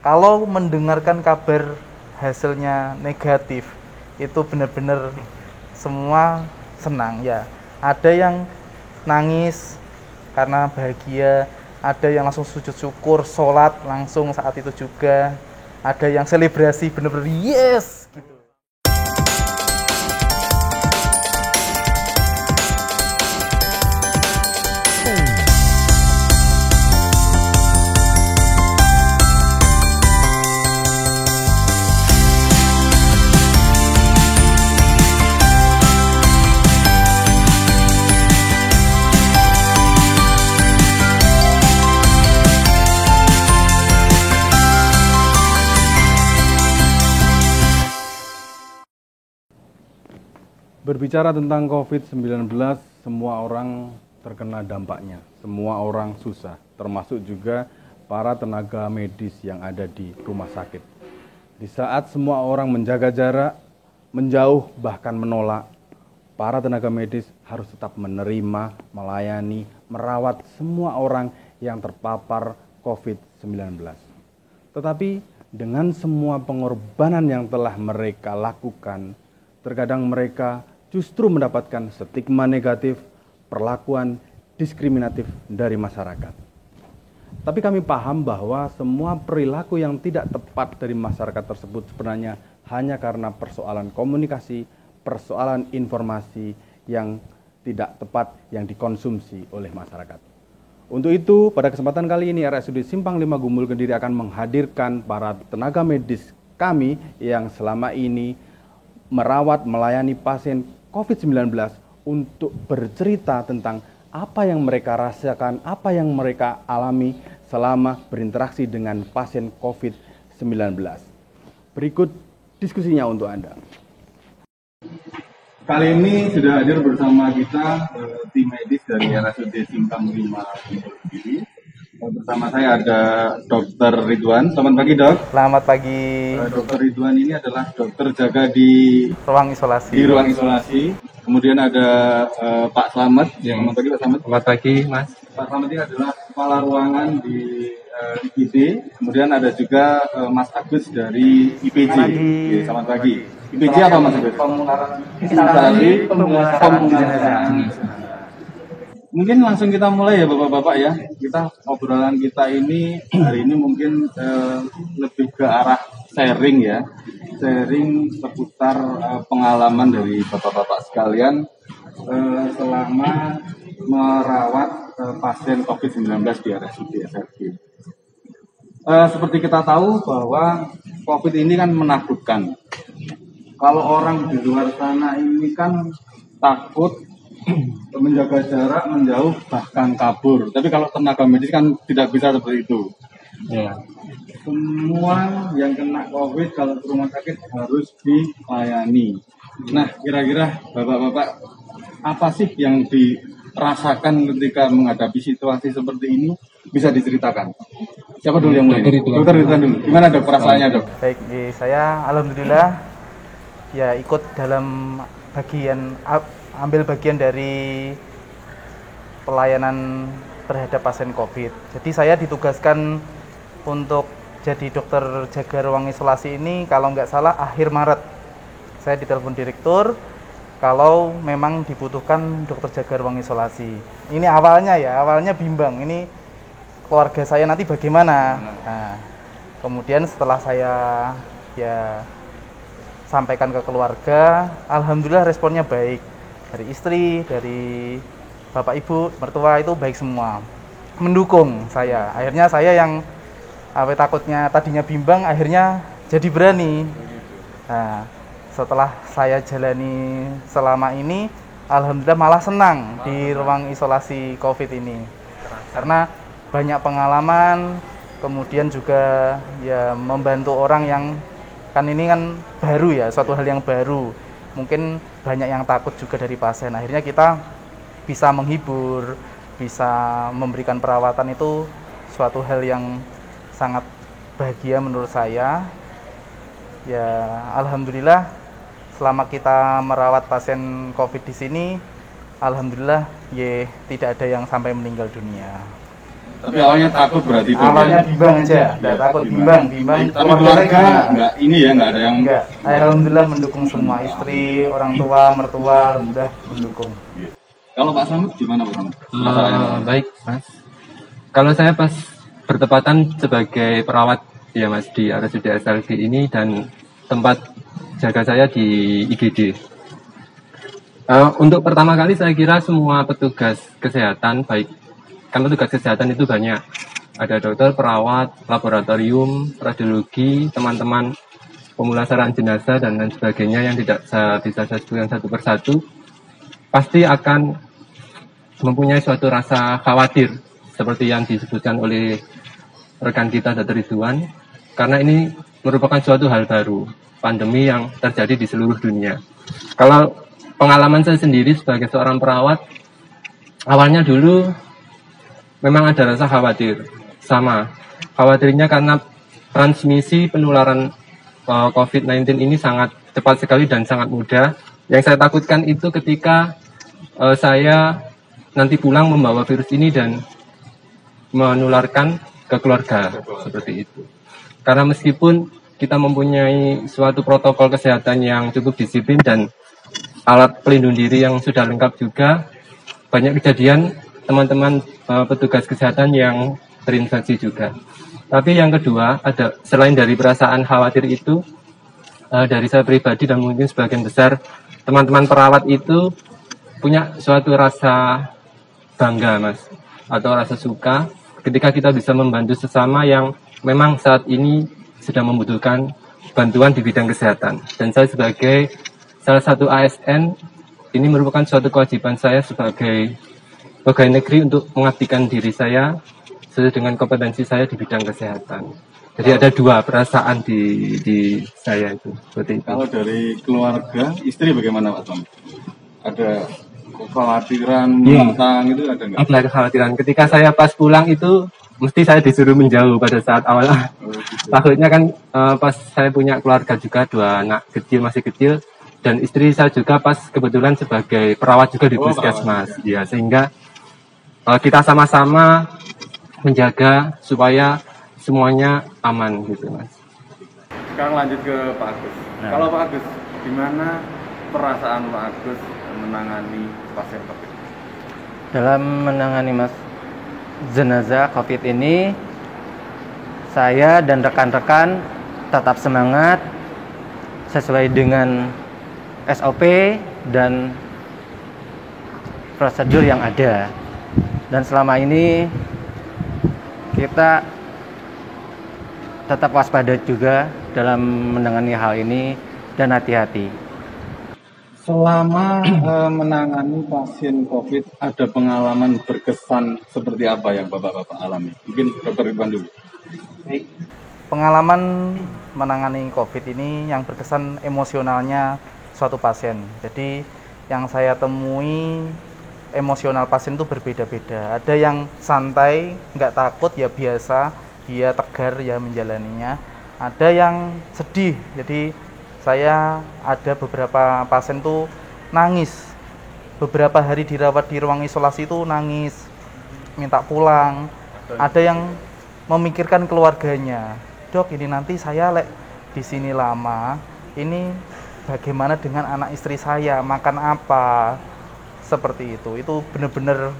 kalau mendengarkan kabar hasilnya negatif, itu benar-benar semua senang ya. Ada yang nangis karena bahagia, ada yang langsung sujud syukur, sholat langsung saat itu juga, ada yang selebrasi benar-benar yes gitu. Berbicara tentang COVID-19, semua orang terkena dampaknya, semua orang susah, termasuk juga para tenaga medis yang ada di rumah sakit. Di saat semua orang menjaga jarak, menjauh, bahkan menolak, para tenaga medis harus tetap menerima, melayani, merawat semua orang yang terpapar COVID-19. Tetapi dengan semua pengorbanan yang telah mereka lakukan, terkadang mereka justru mendapatkan stigma negatif, perlakuan diskriminatif dari masyarakat. Tapi kami paham bahwa semua perilaku yang tidak tepat dari masyarakat tersebut sebenarnya hanya karena persoalan komunikasi, persoalan informasi yang tidak tepat yang dikonsumsi oleh masyarakat. Untuk itu, pada kesempatan kali ini RSUD Simpang 5 Gumul Kediri akan menghadirkan para tenaga medis kami yang selama ini merawat, melayani pasien COVID-19 untuk bercerita tentang apa yang mereka rasakan, apa yang mereka alami selama berinteraksi dengan pasien COVID-19. Berikut diskusinya untuk Anda. Kali ini sudah hadir bersama kita tim medis dari RSUD Simpang 5 Gumul Kediri. Bersama saya ada Dr. Ridwan. Selamat pagi, Dok. Selamat pagi. Dr. Ridwan ini adalah dokter jaga di ruang isolasi. Kemudian ada Pak Slamet. Selamat pagi, Pak Slamet. Selamat pagi, Mas. Pak Slamet ini adalah kepala ruangan di IPD. Kemudian ada juga Mas Agus dari IPJ. Selamat pagi. IPJ apa, Mas Agus? Pemulasaran. Mungkin langsung kita mulai ya Bapak-Bapak ya. Obrolan kita ini hari ini mungkin lebih ke arah sharing ya. Sharing seputar pengalaman dari Bapak-Bapak sekalian selama merawat pasien COVID-19 di RSUD SRG. Seperti kita tahu bahwa COVID ini kan menakutkan. Kalau orang di luar sana ini kan takut, menjaga jarak, menjauh, bahkan kabur. Tapi kalau tenaga medis kan tidak bisa seperti itu. Ya. Semua yang kena COVID kalau ke rumah sakit harus dilayani. Nah, kira-kira Bapak-Bapak apa sih yang dirasakan ketika menghadapi situasi seperti ini? Bisa diceritakan. Siapa dulu yang mulai? Dokter Ridwan dulu. Gimana Dok perasaannya, Dok? Baik, saya alhamdulillah ya ikut dalam ambil bagian dari pelayanan terhadap pasien COVID. Jadi saya ditugaskan untuk jadi dokter jaga ruang isolasi ini kalau nggak salah akhir Maret. Saya ditelepon direktur kalau memang dibutuhkan dokter jaga ruang isolasi. Ini awalnya bimbang. Ini keluarga saya nanti bagaimana? Nah, kemudian setelah saya sampaikan ke keluarga, alhamdulillah responnya baik. Dari istri, dari bapak ibu, mertua itu baik semua. Mendukung saya. Akhirnya saya yang takutnya tadinya bimbang, akhirnya jadi berani. Nah, setelah saya jalani selama ini, alhamdulillah malah senang di ruang isolasi COVID ini. Karena banyak pengalaman, kemudian juga ya membantu orang yang kan ini kan baru ya, suatu hal yang baru. Mungkin banyak yang takut juga dari pasien. Akhirnya kita bisa menghibur, bisa memberikan perawatan, itu suatu hal yang sangat bahagia menurut saya. Ya, alhamdulillah selama kita merawat pasien COVID di sini, alhamdulillah tidak ada yang sampai meninggal dunia. Tapi awalnya takut berarti itu. Awalnya ya? bimbang aja, udah Ya, takut bimbang. Tapi Keluarga keluarga nggak ini ya, nggak ada yang enggak. Alhamdulillah mendukung semua, istri, orang tua, mertua, alhamdulillah mendukung. Kalau Pak Slamet gimana Pak Slamet? Masalahnya? Baik, Mas. Kalau saya pas bertepatan sebagai perawat ya Mas di RSUD SLG ini dan tempat jaga saya di IGD. Untuk pertama kali saya kira semua petugas kesehatan baik kan petugas kesehatan itu banyak. Ada dokter, perawat, laboratorium, radiologi, teman-teman pemulasaran jenazah dan lain sebagainya yang tidak bisa saya sebutkan satu persatu pasti akan mempunyai suatu rasa khawatir seperti yang disebutkan oleh rekan kita Dr. Ridwan karena ini merupakan suatu hal baru, pandemi yang terjadi di seluruh dunia. Kalau pengalaman saya sendiri sebagai seorang perawat, awalnya dulu memang ada rasa khawatir, sama khawatirnya karena transmisi penularan COVID-19 ini sangat cepat sekali dan sangat mudah. Yang saya takutkan itu ketika saya nanti pulang membawa virus ini dan menularkan ke keluarga seperti itu. Karena meskipun kita mempunyai suatu protokol kesehatan yang cukup disiplin dan alat pelindung diri yang sudah lengkap juga, banyak kejadian teman-teman petugas kesehatan yang terinfeksi juga. Tapi yang kedua, ada selain dari perasaan khawatir itu, dari saya pribadi dan mungkin sebagian besar teman-teman perawat itu punya suatu rasa bangga, Mas, atau rasa suka ketika kita bisa membantu sesama yang memang saat ini sedang membutuhkan bantuan di bidang kesehatan. Dan saya sebagai salah satu ASN, ini merupakan suatu kewajiban saya sebagai pegawai negeri untuk mengabdikan diri saya sesuai dengan kompetensi saya di bidang kesehatan. Jadi ada dua perasaan di saya itu. Seperti itu. Kalau dari keluarga, istri bagaimana Pak Slamet? Ada kekhawatiran tentang itu ada nggak? Ada kekhawatiran. Ketika saya pas pulang itu, mesti saya disuruh menjauh pada saat awal. Takutnya kan pas saya punya keluarga juga, 2 anak kecil, masih kecil. Dan istri saya juga pas kebetulan sebagai perawat juga di puskesmas. Ya, sehingga kita sama-sama menjaga supaya semuanya aman gitu Mas. Sekarang lanjut ke Pak Agus. Kalau Pak Agus, gimana perasaan Pak Agus menangani pasien COVID? Dalam menangani jenazah COVID ini, saya dan rekan-rekan tetap semangat sesuai dengan SOP dan prosedur yang ada. Dan selama ini kita tetap waspada juga dalam menangani hal ini dan hati-hati. Selama menangani pasien COVID, ada pengalaman berkesan seperti apa yang Bapak-Bapak alami? Mungkin Dr. Ridwan dulu. Pengalaman menangani COVID ini yang berkesan emosionalnya suatu pasien. Jadi yang saya temui emosional pasien itu berbeda-beda. Ada yang santai, nggak takut, ya biasa, dia tegar ya menjalaninya. Ada yang sedih, jadi saya ada beberapa pasien tuh nangis. Beberapa hari dirawat di ruang isolasi itu nangis, minta pulang. Ada yang memikirkan keluarganya. Dok, ini nanti saya di sini lama, ini bagaimana dengan anak istri saya, makan apa? Seperti itu benar-benar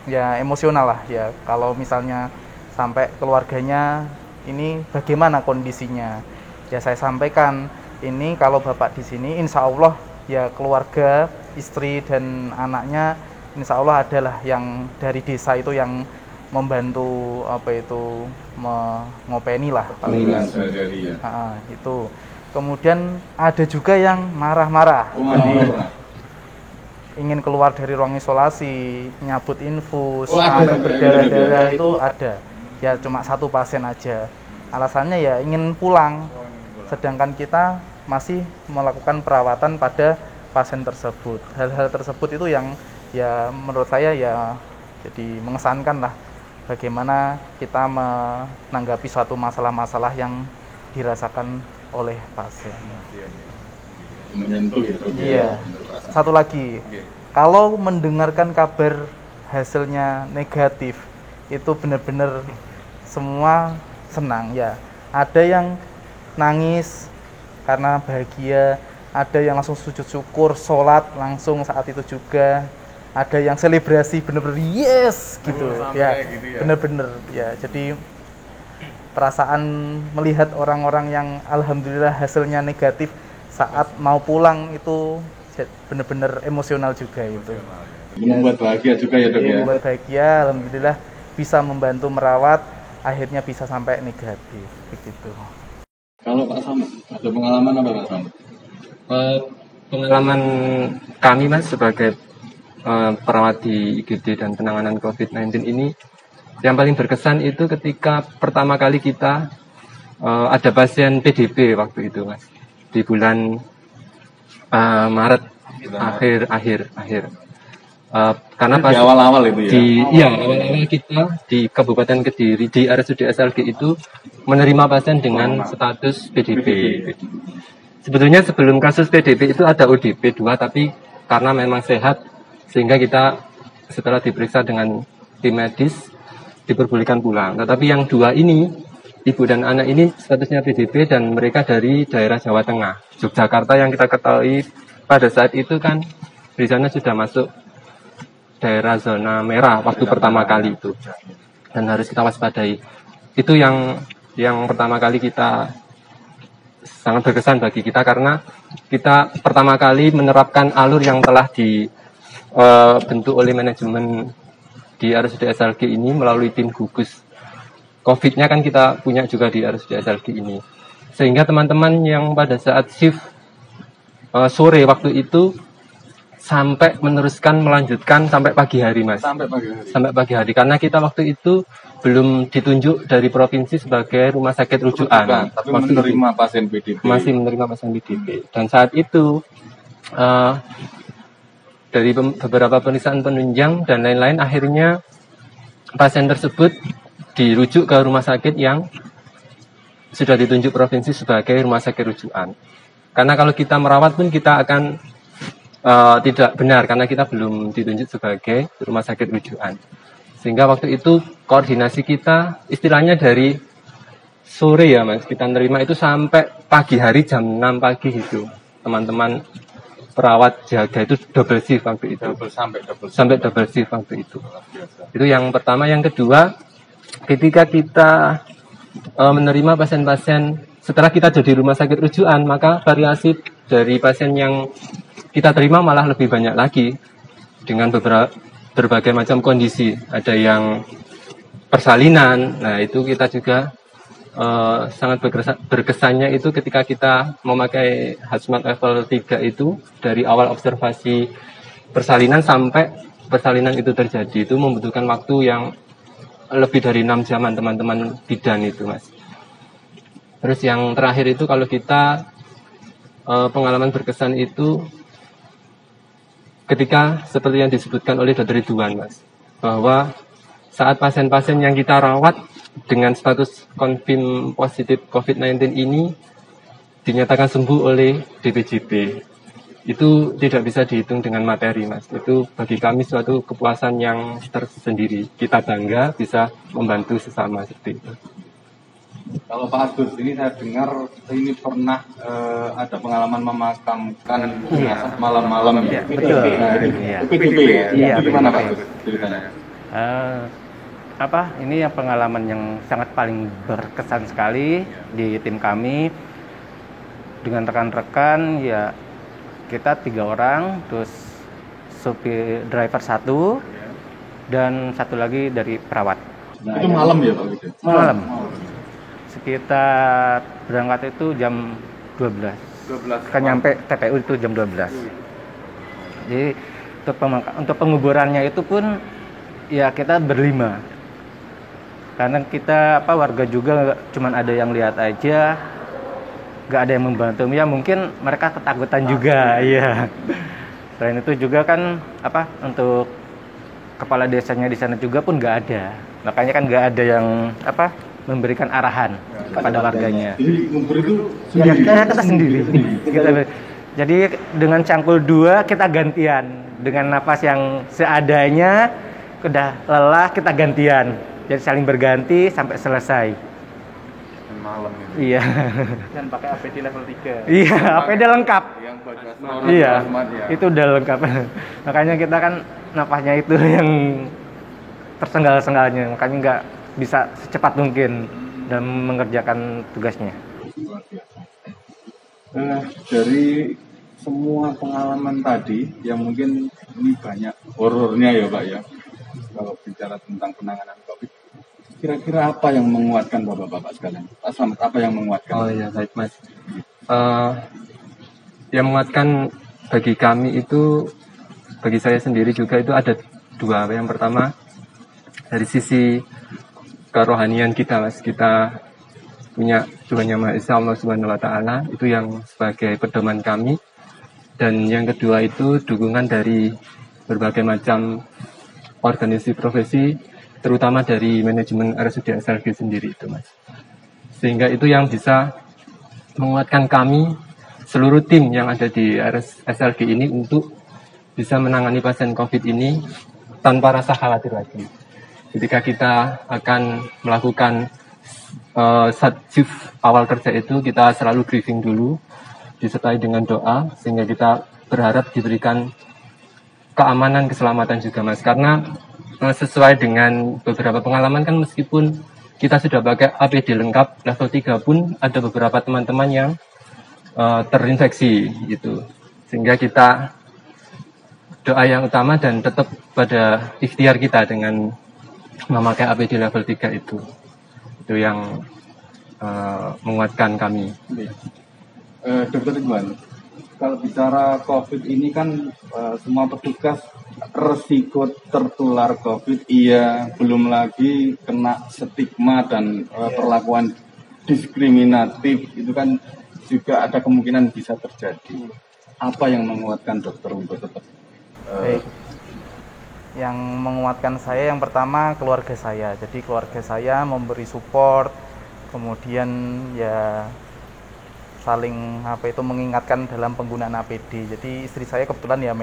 ya emosional lah ya. Kalau misalnya sampai keluarganya ini bagaimana kondisinya, ya saya sampaikan ini kalau bapak di sini insya Allah ya keluarga istri dan anaknya insya Allah adalah yang dari desa itu yang membantu mengopeni lah itu. Kemudian ada juga yang marah-marah, ingin keluar dari ruang isolasi, nyabut infus, sampai berdarah-darah itu ada. Ya cuma satu pasien aja. Alasannya ya ingin pulang. Sedangkan kita masih melakukan perawatan pada pasien tersebut. Hal-hal tersebut itu yang ya menurut saya ya jadi mengesankan lah. Bagaimana kita menanggapi suatu masalah-masalah yang dirasakan oleh pasien. Menyentuh itu. Iya. Satu lagi, kalau mendengarkan kabar hasilnya negatif, itu benar-benar semua senang ya. Ada yang nangis karena bahagia, ada yang langsung sujud syukur, sholat langsung saat itu juga, ada yang selebrasi bener-bener yes gitu ya, bener-bener ya. Jadi perasaan melihat orang-orang yang alhamdulillah hasilnya negatif saat mau pulang itu bener-bener emosional juga itu. Membuat bahagia juga ya dok ya. Membuat bahagia, alhamdulillah bisa membantu merawat, akhirnya bisa sampai negatif begitu. Kalau Pak Samad, ada pengalaman apa Pak Samad? Pengalaman kami Mas sebagai perawat di IGD dan penanganan COVID-19 ini yang paling berkesan itu ketika pertama kali kita ada pasien PDP waktu itu Mas, di bulan Maret akhir. Karena pas di awal-awal itu ya? Awal-awal kita di Kabupaten Kediri di RSUD SLG itu menerima pasien dengan status PDP. Sebetulnya sebelum kasus PDP itu ada ODP 2, tapi karena memang sehat sehingga kita setelah diperiksa dengan tim medis diperbolehkan pulang. Tetapi yang 2 ini, ibu dan anak ini statusnya PDP dan mereka dari daerah Jawa Tengah, Yogyakarta, yang kita ketahui pada saat itu kan di sana sudah masuk daerah zona merah waktu pertama kali itu, dan harus kita waspadai. Itu yang pertama kali kita sangat berkesan bagi kita karena kita pertama kali menerapkan alur yang telah dibentuk oleh manajemen di RSUD SLG ini melalui tim gugus COVID-nya kan kita punya juga di RSUD SLG ini, sehingga teman-teman yang pada saat shift sore waktu itu sampai melanjutkan sampai pagi hari Mas. Sampai pagi hari karena kita waktu itu belum ditunjuk dari provinsi sebagai rumah sakit rujukan. Tapi menerima pasien PDP. Masih menerima pasien PDP. Dan saat itu dari beberapa pemeriksaan penunjang dan lain-lain akhirnya pasien tersebut dirujuk ke rumah sakit yang sudah ditunjuk provinsi sebagai rumah sakit rujukan. Karena kalau kita merawat pun kita akan tidak benar karena kita belum ditunjuk sebagai rumah sakit rujukan. Sehingga waktu itu koordinasi kita istilahnya dari sore ya Mas, kita nerima itu sampai pagi hari jam 6 pagi itu. Teman-teman perawat jaga itu double shift waktu itu. Sampai double shift waktu itu. Itu yang pertama. Yang kedua, ketika kita menerima pasien-pasien setelah kita jadi rumah sakit rujukan, maka variasi dari pasien yang kita terima malah lebih banyak lagi dengan berbagai macam kondisi. Ada yang persalinan, nah itu kita juga sangat berkesannya itu ketika kita memakai hazmat level 3 itu dari awal observasi persalinan sampai persalinan itu terjadi itu membutuhkan waktu yang lebih dari 6 jaman teman-teman bidan itu Mas. Terus yang terakhir itu kalau kita pengalaman berkesan itu ketika seperti yang disebutkan oleh Dr. Ridwan Mas, bahwa saat pasien-pasien yang kita rawat dengan status konfirm positif COVID-19 ini dinyatakan sembuh oleh DPJP, itu tidak bisa dihitung dengan materi Mas. Itu bagi kami suatu kepuasan yang tersendiri. Kita bangga bisa membantu sesama seperti itu. Kalau Pak Agus, ini saya dengar ini pernah ada pengalaman memakamkan malam-malam ya. Betul. PDP ya. Iya, Itu gimana Pak Agus ceritanya? Ini yang pengalaman yang sangat paling berkesan sekali di tim kami dengan rekan-rekan ya. Kita 3 orang, terus supir driver 1 dan 1 lagi dari perawat. Itu malam ya Pak Agus? Malam. Sekitar berangkat itu jam 12. Kan nyampe TPU itu jam 12. Jadi untuk penguburannya itu pun ya kita berlima. Karena kita warga juga cuman ada yang lihat aja, nggak ada yang membantu. Ya mungkin mereka ketakutan juga, ya. Selain itu juga kan untuk kepala desanya di sana juga pun nggak ada. Makanya kan nggak ada yang memberikan arahan kepada warganya. Jadi ngubur itu Ya, kita sendiri. Jadi dengan cangkul 2 kita gantian. Dengan napas yang seadanya, udah lelah kita gantian. Jadi saling berganti sampai selesai. Malam ini. Iya. Dan pakai APD level 3. Iya, APD lengkap. Yang bagas Iya, ya. itu udah lengkap. Makanya kita kan napasnya itu yang tersenggal-senggalnya, makanya nggak bisa secepat mungkin dan mengerjakan tugasnya. Luar biasa. Dari semua pengalaman tadi, yang mungkin ini banyak horornya ya Pak ya, kalau bicara tentang penanganan COVID, kira-kira apa yang menguatkan Bapak-Bapak sekalian? Pak Slamet, apa yang menguatkan? Oh iya, baik Mas. Yang menguatkan bagi kami itu, bagi saya sendiri juga itu ada dua. Yang pertama, dari sisi kerohanian kita Mas, kita punya Tuhan Yang Maha Esa, Allah Subhanahu wa Ta'ala, itu yang sebagai pedoman kami. Dan yang kedua itu dukungan dari berbagai macam organisasi profesi, terutama dari manajemen RSUD SLG sendiri itu Mas. Sehingga itu yang bisa menguatkan kami, seluruh tim yang ada di SLG ini untuk bisa menangani pasien COVID ini tanpa rasa khawatir lagi. Ketika kita akan melakukan saat shift awal kerja itu, kita selalu briefing dulu, disertai dengan doa, sehingga kita berharap diberikan keamanan, keselamatan juga Mas. Karena sesuai dengan beberapa pengalaman kan, meskipun kita sudah pakai APD lengkap level 3 pun ada beberapa teman-teman yang terinfeksi gitu. Sehingga kita doa yang utama dan tetap pada ikhtiar kita dengan memakai APD level 3 itu yang menguatkan kami. Dokter Ridwan, kalau bicara COVID ini kan semua petugas resiko tertular COVID, iya, belum lagi kena stigma dan perlakuan diskriminatif, itu kan juga ada kemungkinan bisa terjadi. Apa yang menguatkan dokter untuk tetap? Baik. Yang menguatkan saya yang pertama keluarga saya. Jadi keluarga saya memberi support, kemudian ya saling mengingatkan dalam penggunaan APD. Jadi istri saya kebetulan ya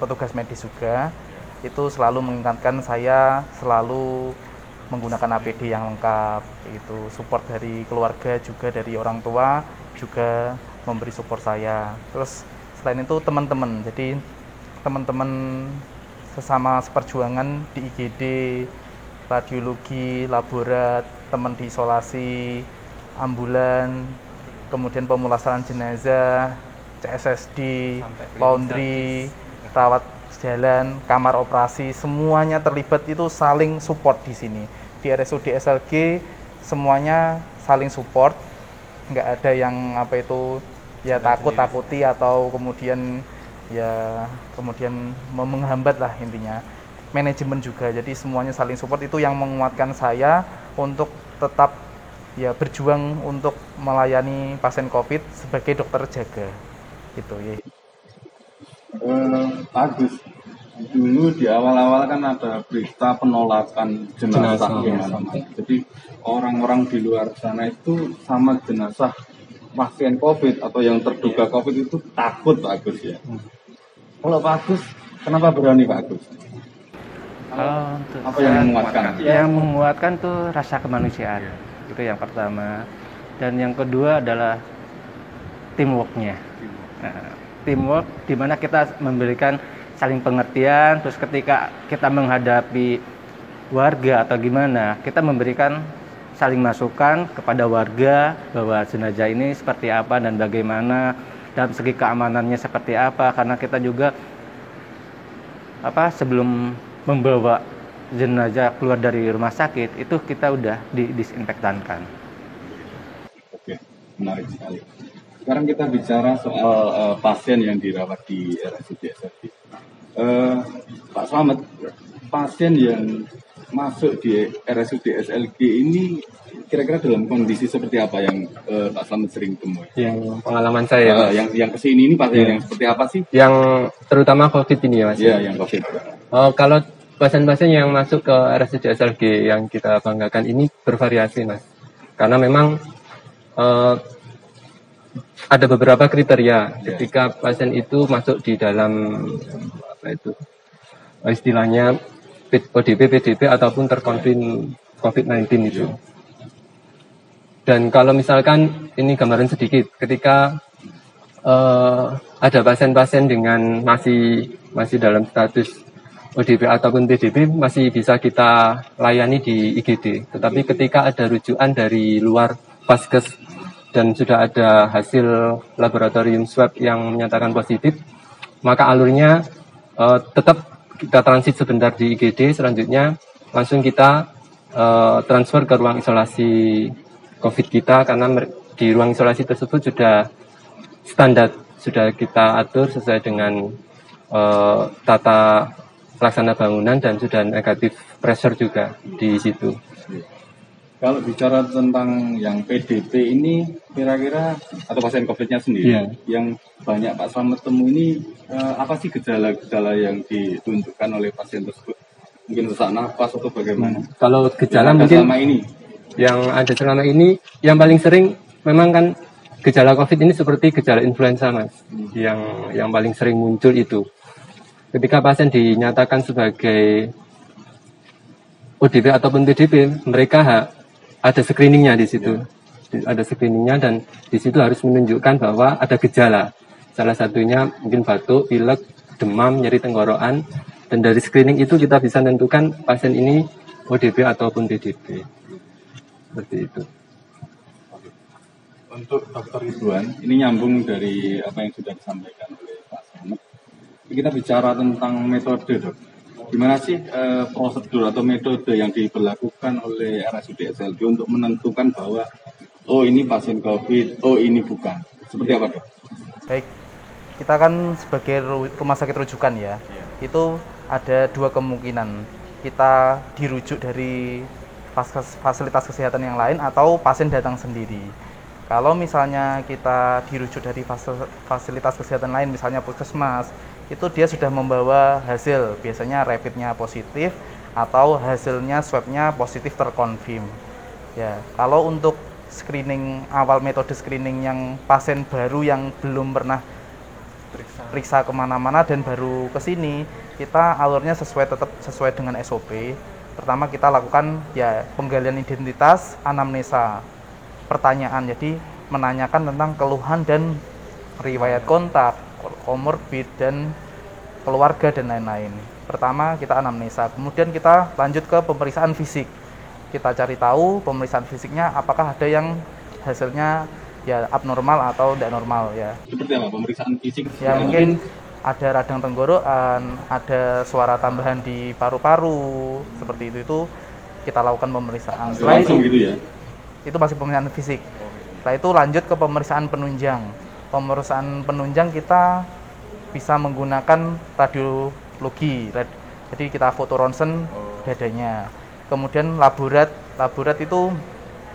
petugas medis juga, itu selalu mengingatkan saya selalu menggunakan APD yang lengkap. Itu support dari keluarga juga, dari orang tua juga memberi support saya. Terus selain itu teman-teman, jadi teman-teman sesama seperjuangan di IGD, radiologi, laborat, teman di isolasi, ambulan, kemudian pemulasaran jenazah, CSSD, laundry, rawat jalan, kamar operasi, semuanya terlibat, itu saling support di sini. Di RSUD SLG semuanya saling support, nggak ada yang takut-takuti atau kemudian menghambat lah intinya. Manajemen juga, jadi semuanya saling support, itu yang menguatkan saya untuk tetap berjuang untuk melayani pasien COVID sebagai dokter jaga gitu ya. Agus, dulu di awal-awal kan ada berita penolakan jenazah. Jadi orang-orang di luar sana itu sama jenazah pasien COVID atau yang terduga COVID itu takut Pak Agus ya. Kalau Pak Agus, kenapa berani Pak Agus? Apa yang menguatkan? Yang menguatkan tuh rasa kemanusiaan, itu yang pertama. Dan yang kedua adalah teamworknya. Nah, teamwork di mana kita memberikan saling pengertian. Terus ketika kita menghadapi warga atau gimana, kita memberikan saling masukan kepada warga bahwa jenazah ini seperti apa dan bagaimana, dalam segi keamanannya seperti apa. Karena kita juga sebelum membawa jenazah keluar dari rumah sakit itu kita udah didisinfektankan. Oke, menarik sekali. Sekarang kita bicara soal pasien yang dirawat di RSUD SLG. Pak Slamet, pasien yang masuk di RSUD SLG ini kira-kira dalam kondisi seperti apa yang Pak Slamet sering temui? Yang pengalaman saya, yang kesini ini pasien yang seperti apa sih? Yang terutama COVID ini ya Mas? Iya, yang COVID. Kalau pasien-pasien yang masuk ke RSUD SLG yang kita banggakan ini bervariasi Mas. Karena memang ada beberapa kriteria ketika pasien itu masuk di dalam istilahnya ODP, PDP ataupun terkonfirmasi COVID-19 itu. Dan kalau misalkan ini gambaran sedikit, ketika ada pasien-pasien dengan masih dalam status ODP ataupun PDP masih bisa kita layani di IGD. Tetapi ketika ada rujukan dari luar Vaskes dan sudah ada hasil laboratorium swab yang menyatakan positif, maka alurnya tetap kita transit sebentar di IGD, selanjutnya langsung kita transfer ke ruang isolasi COVID kita, karena di ruang isolasi tersebut sudah standar, sudah kita atur sesuai dengan tata pelaksana bangunan dan sudah negatif pressure juga di situ. Kalau bicara tentang yang PDP ini, kira-kira atau pasien COVID-nya sendiri, yang banyak Pak Slamet temui ini, apa sih gejala-gejala yang ditunjukkan oleh pasien tersebut? Mungkin sesak nafas atau bagaimana? Kalau gejala mungkin yang ada selama ini, yang paling sering memang kan gejala COVID ini seperti gejala influenza, Mas. Yang paling sering muncul itu. Ketika pasien dinyatakan sebagai ODP ataupun PDP, mereka ada screeningnya di situ, ada screeningnya, dan di situ harus menunjukkan bahwa ada gejala. Salah satunya mungkin batuk, pilek, demam, nyeri tenggorokan, dan dari screening itu kita bisa menentukan pasien ini ODP ataupun PDP. Seperti itu. Untuk Dr. Ridwan, ini nyambung dari apa yang sudah disampaikan oleh Pak Slamet. Kita bicara tentang metode, Dok. Gimana sih prosedur atau metode yang diberlakukan oleh RSUD SLB untuk menentukan bahwa oh ini pasien COVID, oh ini bukan? Seperti apa, Dok? Baik, kita kan sebagai rumah sakit rujukan ya, itu ada dua kemungkinan. Kita dirujuk dari fasilitas kesehatan yang lain atau pasien datang sendiri. Kalau misalnya kita dirujuk dari fasilitas kesehatan lain, misalnya puskesmas, itu dia sudah membawa hasil, biasanya rapidnya positif atau hasilnya swabnya positif terkonfirm. Ya, kalau untuk screening awal, metode screening yang pasien baru yang belum pernah periksa kemana-mana dan baru kesini, kita alurnya tetap sesuai dengan SOP. Pertama kita lakukan ya penggalian identitas, anamnesa, pertanyaan, jadi menanyakan tentang keluhan dan riwayat kontak, komorbid dan keluarga dan lain-lain. Pertama kita anamnesa, kemudian kita lanjut ke pemeriksaan fisik. Kita cari tahu pemeriksaan fisiknya apakah ada yang hasilnya ya abnormal atau tidak normal ya. Seperti apa pemeriksaan fisik? Ya mungkin ada radang tenggorokan, ada suara tambahan di paru-paru, seperti itu kita lakukan pemeriksaan. Setelah itu, gitu ya? Itu masih pemeriksaan fisik. Setelah itu lanjut ke pemeriksaan penunjang. Pemeriksaan penunjang kita bisa menggunakan radiologi, jadi kita foto ronsen dadanya. Kemudian laborat itu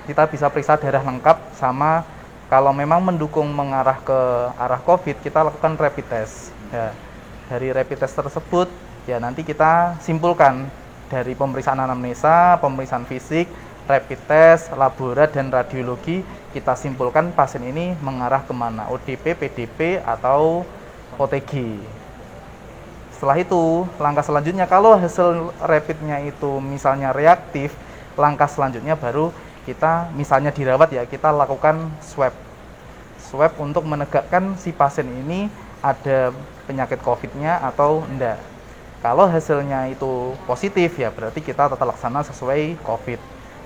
kita bisa periksa darah lengkap, sama kalau memang mendukung mengarah ke arah COVID, kita lakukan rapid test. Ya, dari rapid test tersebut, ya nanti kita simpulkan dari pemeriksaan anamnesa, pemeriksaan fisik, rapid test, laborat, dan radiologi, kita simpulkan pasien ini mengarah kemana, ODP, PDP, atau OTG. Setelah itu, langkah selanjutnya kalau hasil rapidnya itu misalnya reaktif, langkah selanjutnya baru kita misalnya dirawat ya, kita lakukan swab untuk menegakkan si pasien ini ada penyakit COVID-nya atau enggak. Kalau hasilnya itu positif ya berarti kita tata laksana sesuai COVID.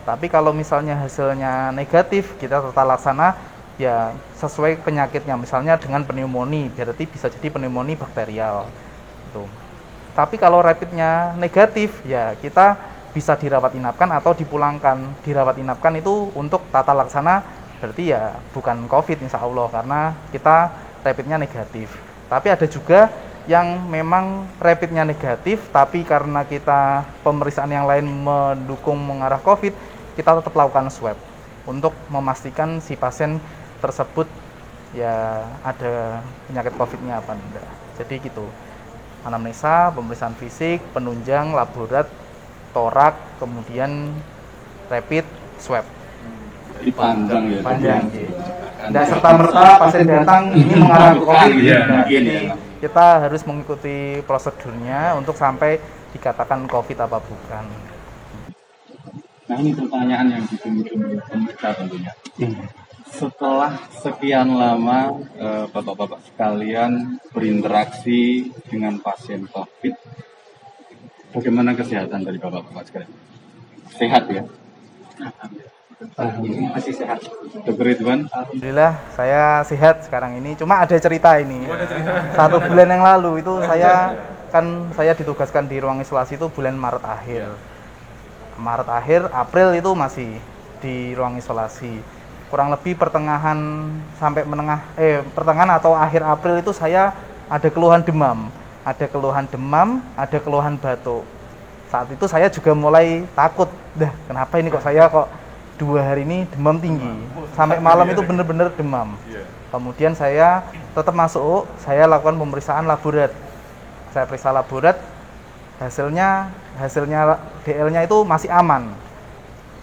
Tapi kalau misalnya hasilnya negatif, kita tata laksana ya sesuai penyakitnya, misalnya dengan pneumonia, berarti bisa jadi pneumonia bakterial. Gitu. Tapi kalau rapidnya negatif, ya kita bisa dirawat inapkan atau dipulangkan. Dirawat inapkan itu untuk tata laksana, berarti ya bukan COVID insya Allah, karena kita rapidnya negatif. Tapi ada juga yang memang rapidnya negatif, tapi karena kita pemeriksaan yang lain mendukung mengarah COVID, kita tetap lakukan swab untuk memastikan si pasien tersebut ya ada penyakit COVID-nya apa enggak. Jadi gitu, anamnesa, pemeriksaan fisik, penunjang, laborat, torak, kemudian rapid, swab. Jadi panjang ya? Panjang. Tidak serta-merta pasien datang ini mengarah ke COVID. Nah, jadi kita harus mengikuti prosedurnya untuk sampai dikatakan COVID apa bukan. Nah ini pertanyaan yang ditunggu-tunggu pemirsa tentunya. Setelah sekian lama bapak-bapak sekalian berinteraksi dengan pasien COVID, bagaimana kesehatan dari bapak-bapak sekalian? Sehat ya? Masih sehat. Dr. Ridwan? Alhamdulillah saya sehat sekarang ini. Cuma ada cerita ini. 1 bulan yang lalu itu saya ditugaskan di ruang isolasi itu bulan Maret akhir. Maret akhir, April itu masih di ruang isolasi. Kurang lebih pertengahan atau akhir April itu saya ada keluhan demam, ada keluhan batuk. Saat itu saya juga mulai takut, kenapa ini kok saya 2 hari ini demam tinggi, sampai malam itu benar-benar demam. Kemudian saya tetap masuk, saya lakukan pemeriksaan laborat. Saya periksa laborat, hasilnya DL-nya itu masih aman.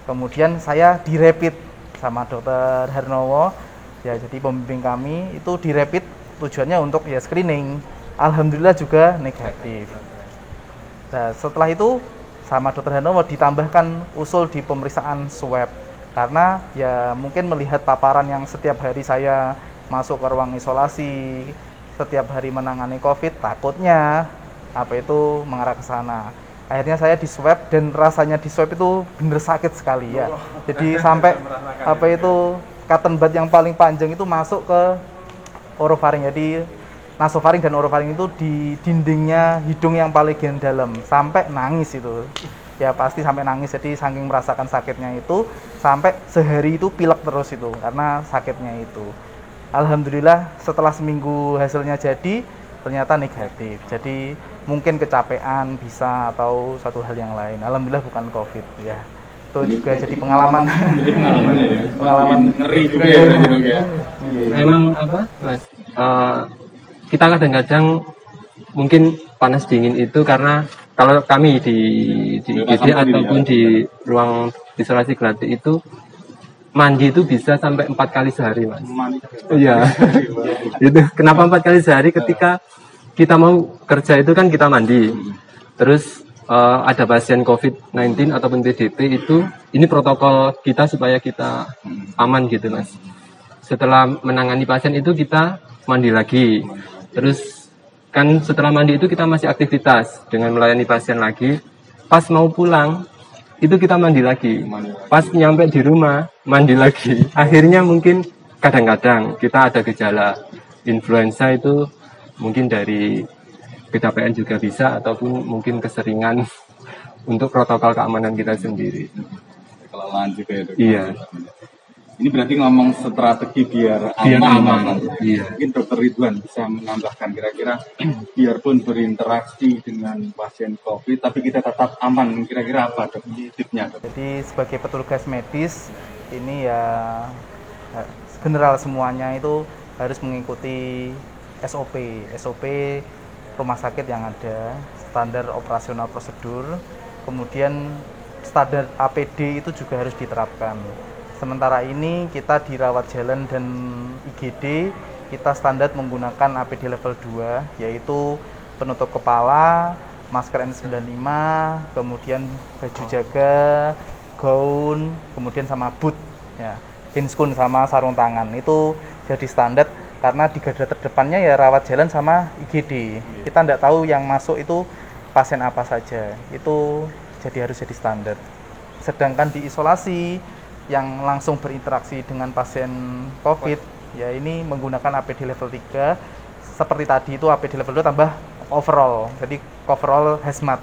Kemudian saya direpit sama Dokter Hernowo, ya jadi pembimbing kami itu direpit tujuannya untuk ya screening. Alhamdulillah juga negatif. Nah, setelah itu sama Dokter Hernowo ditambahkan usul di pemeriksaan swab, karena ya mungkin melihat paparan yang setiap hari saya masuk ke ruang isolasi, setiap hari menangani COVID, takutnya mengarah ke sana. Akhirnya saya di swab dan rasanya di swab itu bener sakit sekali ya. Jadi sampai cotton bud yang paling panjang itu masuk ke orofaring. Jadi nasofaring dan orofaring itu di dindingnya hidung yang paling dalam, sampai nangis itu. Ya pasti sampai nangis, jadi saking merasakan sakitnya itu sampai sehari itu pilek terus itu karena sakitnya itu. Alhamdulillah setelah seminggu hasilnya jadi ternyata negatif, jadi mungkin kecapean bisa atau satu hal yang lain. Alhamdulillah bukan COVID ya. Itu juga jadi pengalaman. Pengalaman ngeri juga ya. Memang Mas, kita kadang-kadang mungkin panas dingin itu karena kalau kami di IGD ataupun di ruang isolasi gratis itu mandi itu bisa sampai 4 kali sehari, Mas. Iya. Itu kenapa 4 kali sehari? Ketika kita mau kerja itu kan kita mandi. Terus ada pasien COVID-19 ataupun PDP itu, ini protokol kita supaya kita aman gitu, Mas. Setelah menangani pasien itu kita mandi lagi. Terus kan setelah mandi itu kita masih aktivitas dengan melayani pasien lagi. Pas mau pulang itu kita mandi lagi. Pas nyampe di rumah mandi lagi. Akhirnya mungkin kadang-kadang kita ada gejala influenza itu mungkin dari PKPN juga bisa, ataupun mungkin keseringan untuk protokol keamanan kita sendiri. Kelelahan juga ya, Dok. Iya. Ini berarti ngomong strategi biar aman. Iya. Mungkin Dokter Ridwan bisa menambahkan kira-kira biarpun berinteraksi dengan pasien COVID, tapi kita tetap aman. Kira-kira apa Dok tipsnya, Dok? Jadi sebagai petugas medis ini ya general semuanya itu harus mengikuti SOP rumah sakit yang ada, standar operasional prosedur, kemudian standar APD itu juga harus diterapkan. Sementara ini kita di rawat jalan dan IGD, kita standar menggunakan APD level 2, yaitu penutup kepala, masker N95, kemudian baju jaga, gaun, kemudian sama boot, ya, pinskun sama sarung tangan. Itu jadi standar karena di garda terdepannya ya rawat jalan sama IGD. Kita tidak tahu yang masuk itu pasien apa saja. Itu harus jadi standar. Sedangkan di isolasi yang langsung berinteraksi dengan pasien COVID, ya ini menggunakan APD level 3. Seperti tadi itu APD level 2 tambah overall. Jadi overall hazmat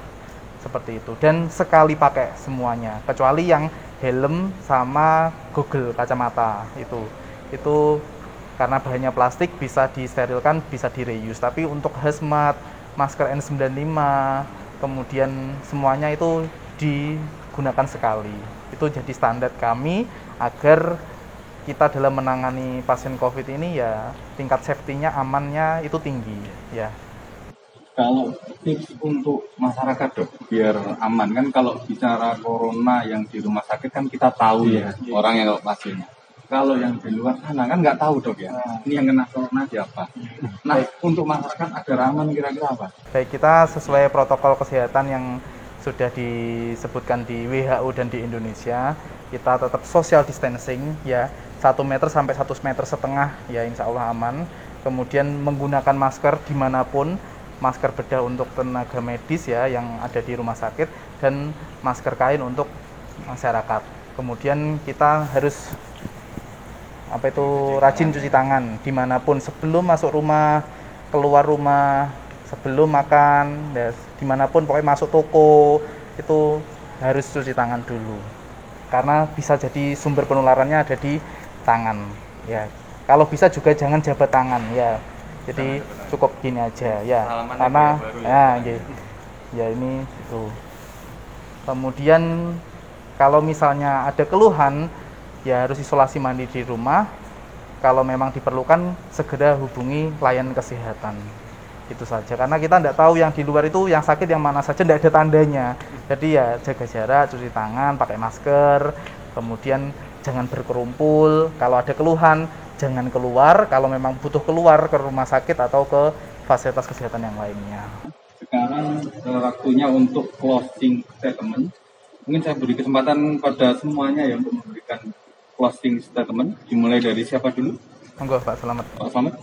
seperti itu. Dan sekali pakai semuanya, kecuali yang helm sama goggle kacamata itu karena bahannya plastik bisa disterilkan, bisa direuse. Tapi untuk hazmat, masker N95, kemudian semuanya itu digunakan sekali. Itu jadi standar kami agar kita dalam menangani pasien COVID ini ya tingkat safety-nya, amannya itu tinggi ya. Kalau tips untuk masyarakat Dok biar aman, kan kalau bicara corona yang di rumah sakit kan kita tahu ya orang yang pasiennya. Kalau yang di luar sana kan nggak tahu Dok ya. Ini yang kena corona siapa. Nah, untuk masyarakat agar aman kira-kira apa? Baik, kita sesuai protokol kesehatan yang sudah disebutkan di WHO dan di Indonesia, kita tetap social distancing ya, 1 meter sampai 1,5 meter ya, insya Allah aman. Kemudian menggunakan masker dimanapun, masker bedah untuk tenaga medis ya yang ada di rumah sakit, dan masker kain untuk masyarakat. Kemudian kita harus rajin cuci tangan dimanapun, sebelum masuk rumah, keluar rumah, sebelum makan, ya, dimanapun pokoknya masuk toko itu harus cuci tangan dulu, karena bisa jadi sumber penularannya ada di tangan ya. Kalau bisa juga jangan jabat tangan ya, jadi cukup gini aja ya, karena ya ini itu. Kemudian kalau misalnya ada keluhan ya harus isolasi mandiri di rumah. Kalau memang diperlukan segera hubungi pelayan kesehatan. Itu saja, karena kita tidak tahu yang di luar itu yang sakit yang mana saja, tidak ada tandanya. Jadi ya jaga jarak, cuci tangan, pakai masker, kemudian jangan berkerumpul. Kalau ada keluhan jangan keluar, kalau memang butuh keluar ke rumah sakit atau ke fasilitas kesehatan yang lainnya. Sekarang waktunya untuk closing statement. Mungkin saya beri kesempatan pada semuanya ya untuk memberikan closing statement. Dimulai dari siapa dulu? Monggo Pak Slamet. Pak Slamet.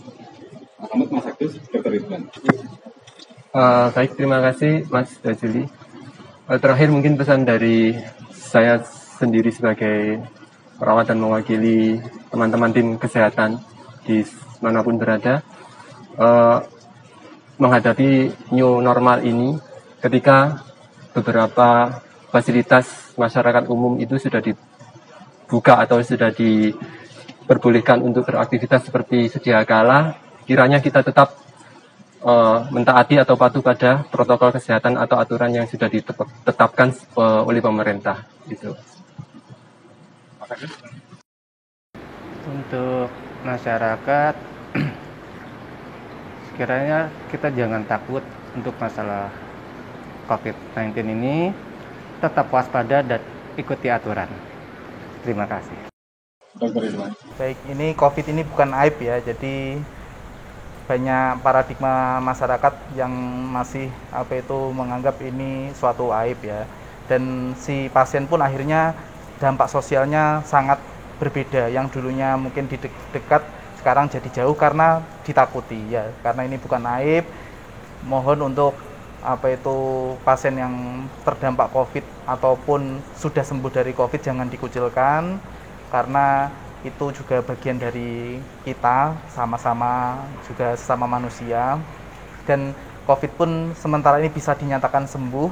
Pak Slamet, Mas Agus, Dr. Ridwan. Baik, terima kasih Mas Dajuli. Terakhir mungkin pesan dari saya sendiri sebagai perawat dan mewakili teman-teman tim kesehatan di manapun berada, menghadapi new normal ini ketika beberapa fasilitas masyarakat umum itu sudah dibuka atau sudah diperbolehkan untuk beraktivitas seperti sedia kala, kiranya kita tetap mentaati atau patuh pada protokol kesehatan atau aturan yang sudah ditetapkan oleh pemerintah. Gitu. Untuk masyarakat, sekiranya kita jangan takut untuk masalah COVID-19 ini, tetap waspada dan ikuti aturan. Terima kasih. Baik, ini COVID ini bukan aib ya, jadi banyak paradigma masyarakat yang masih menganggap ini suatu aib ya, dan si pasien pun akhirnya dampak sosialnya sangat berbeda. Yang dulunya mungkin di dekat, sekarang jadi jauh karena ditakuti ya, karena ini bukan aib. Mohon untuk pasien yang terdampak COVID ataupun sudah sembuh dari COVID jangan dikucilkan, karena itu juga bagian dari kita, sama-sama juga sesama manusia. Dan COVID pun sementara ini bisa dinyatakan sembuh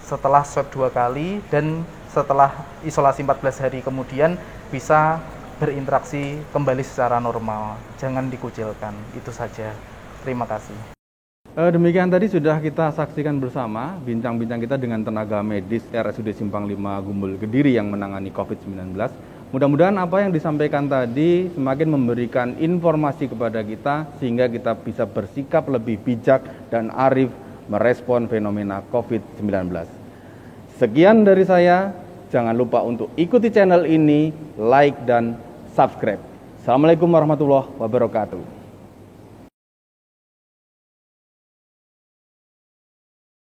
setelah swab 2 kali, dan setelah isolasi 14 hari kemudian bisa berinteraksi kembali secara normal. Jangan dikucilkan, itu saja. Terima kasih. Demikian tadi sudah kita saksikan bersama bincang-bincang kita dengan tenaga medis RSUD Simpang 5 Gumbul Kediri yang menangani COVID-19. Mudah-mudahan apa yang disampaikan tadi semakin memberikan informasi kepada kita sehingga kita bisa bersikap lebih bijak dan arif merespon fenomena COVID-19. Sekian dari saya, jangan lupa untuk ikuti channel ini, like dan subscribe. Assalamualaikum warahmatullahi wabarakatuh.